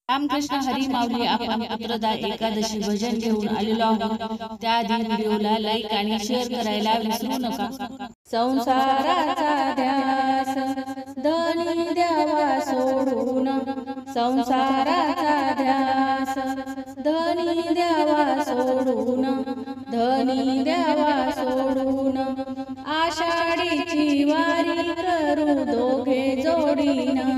रामकृष्ण हरी माऊली आपण पुत्रदा एकादशी भजन घेऊन आलेलो आहोत। त्याआधी व्हिडिओला लाईक आणि शेअर करायला विसरू नका। संसाराचा ध्यास धनी द्यावा सोडून, संसाराचा ध्यास धनी द्यावा सोडून, धनी द्यावा सोडून, आषाढीची वारी करू दोघे जोडीनं,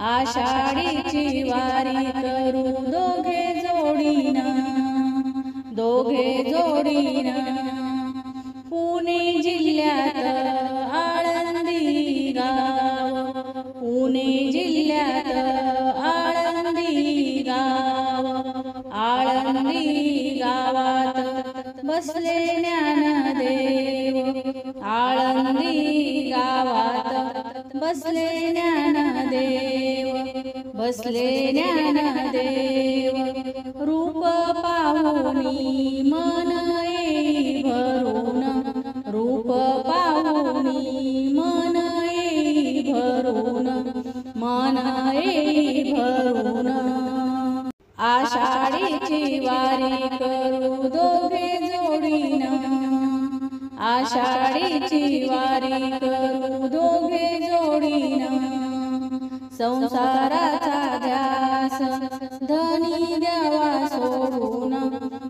आषाढीची वारी करू दोघे जोडीनं, दोघे जोडीनं। पुणे जिल्ह्यात आळंदी गाव, पुणे जिल्ह्यात आळंदी गाव, आळंदी गावात बसले ज्ञानदेव, आळंदी गावात बसले ज्ञानदेव, बसले ज्ञानदेव। रूप पाहुनी मन येई भरून, रूप पाहुनी मन येई भरून, मन येई भरून। आषाढीची वारी करू दोघे जोडीनं, आषाढीची वारी करू दोघे जोडीनं। संसाराचा ध्यास धनी द्यावा सोडून,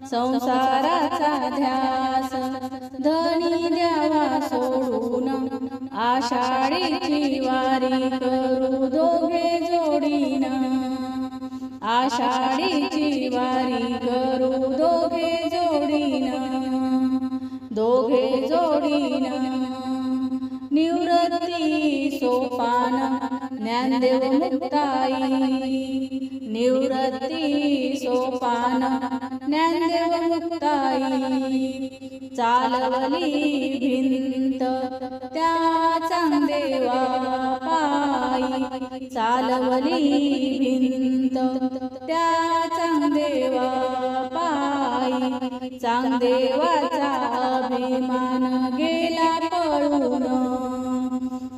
संसाराचा ध्यास धनी द्यावा सोडून, आषाढीची वारी करू दोघे जोडीनं, आषाढीची वारी करू दोघे जोडीनं, दोघे जोडीनं। निवृत्ती सोपान ज्ञानदेव मुक्ताई, निवृत्ती सोपान ज्ञानदेव मुक्ताई। चालवली भिंत त्या चांगदेवा पायी, चालवली भिंत त्या चांगदेवा पायी। चांगदेवाचा अभिमान गेला पळून,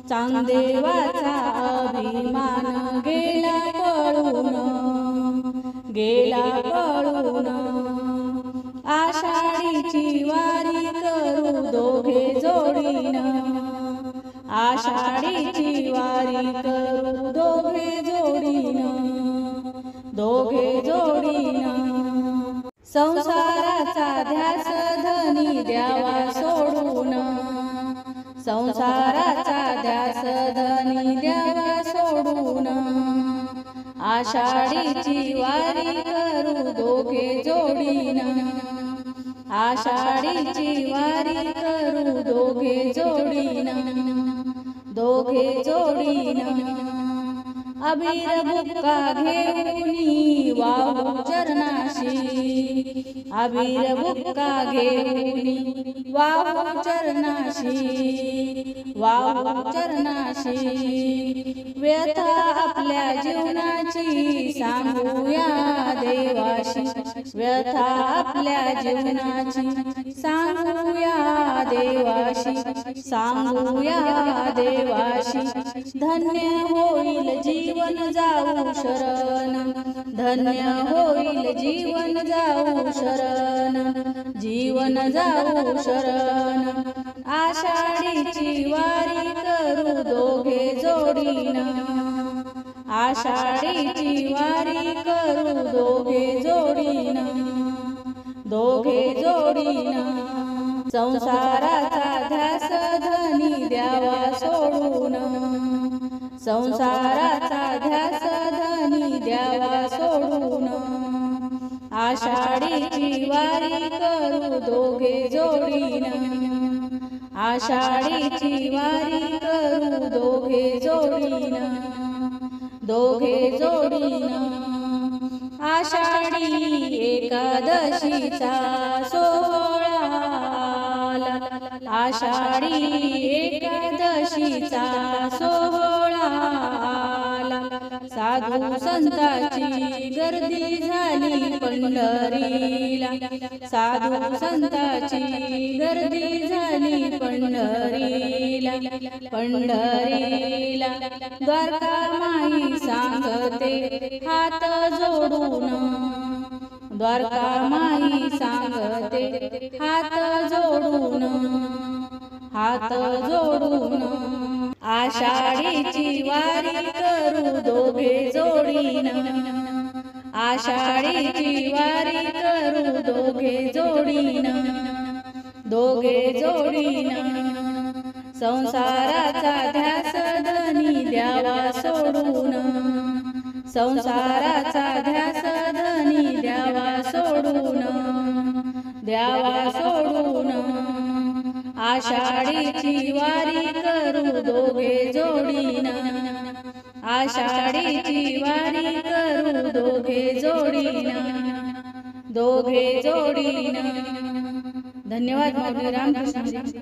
चांगदेवाचा अभिमान गेला पळून, गेला पळून। आषाढीची वारी करू दोघे जोडीनं, आषाढीची वारी करू दोघे जोडीनं, दोघे जोडीनं। संसाराचा ध्यास धनी द्यावा सोडून, संसाराचा ध्यास धनी द्यावा सोडून, आषाढीची वारी करू दोघे जोडीनं, आषाढीची वारी करू दोघे जोडीनं, दोघे जोडीनं। अबीर बुक्का घेऊनी वाहू चरणाशी, अबीर बुक्का घेऊनी वाहू चरणाशी, वाहू चरणाशी। व्यथा आपल्या जीवनाची सांगूया देवाशी, व्यथा आपल्या जीवनाची सांगूया देवाशी, सांगूया देवाशी। धन्य होईल जीवन जाऊ शरण, धन्य होईल जीवन जाऊ शरण, जीवन जाऊ शरण। आषाढीची वारी करू दोघे जोडीनं, आषाढीची वारी करू दोघे जोडीनं, दोघे जोडीनं। संसाराचा ध्यास धनी द्यावा सोडून, संसाराचा ध्यास धनी द्यावा सोडून, आषाढीची वारी करू दोघे जोडीनं, आषाढीची वारी करू दोघे जोडीनं, दोघे जोडीनं। आषाढी एकादशीचा सोहळा आला, आषाढी एकादशीचा सोहळा आला। साधू संतांची गर्दी झाली पंढरीला, साधू संतांची गर्दी झाली पंढरीला, पंढरीला. द्वारका माई सांगते हात जोडून, द्वारका माई सांगते हात जोडून, हात जोडून. आषाढीची वारी करू दोघे जोडीन, आषाढीची वारी करू दोघे जोडीन, दोघे जोडीन. संसाराचा ध्यास धनी द्यावा सोडून, संसाराचा ध्यास धनी द्यावा सोडून, द्यावा सोडून. आषाढीची वारी करू दोघे जोडीन, आषाढीची वारी करू दोघे जोडीन, दोघे जोडीन. धन्यवाद. माऊली. रामकृष्ण.